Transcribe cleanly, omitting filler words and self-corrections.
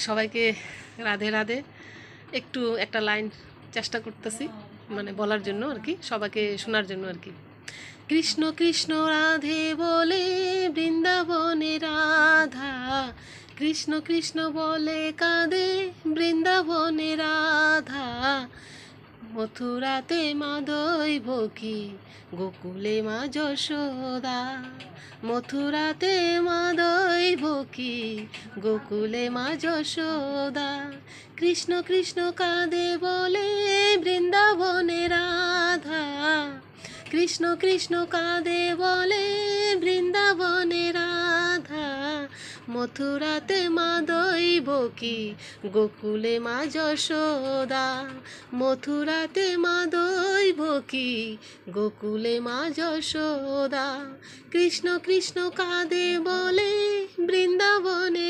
সবাইকে রাধে রাধে। একটু একটা লাইন চেষ্টা করতেছি মানে বলার জন্য আর কি, সবাইকে শোনার জন্য আর কি। কৃষ্ণ কৃষ্ণ রাধে বলে বৃন্দাবনে রাধা, কৃষ্ণ কৃষ্ণ বলে কাঁদে বৃন্দাবনে রাধা। মথুরাতে মা দৈবকী, গোকুলে মা যশোদা। মথুরাতে মা দৈবকী, গোকুলে মা যশোদা। কৃষ্ণ কৃষ্ণ কাঁদে বলে বৃন্দাবনে রাধা, কৃষ্ণ কৃষ্ণ কাঁদে বলে বৃন্দাবনে রাধা। মথুরাতে মা দৈবকী, গোকুলে মা যশোদা। মথুরাতে মা দৈবকী, গোকুলে মা যশোদা। কৃষ্ণ কৃষ্ণ কাঁদে বলে বৃন্দাবনে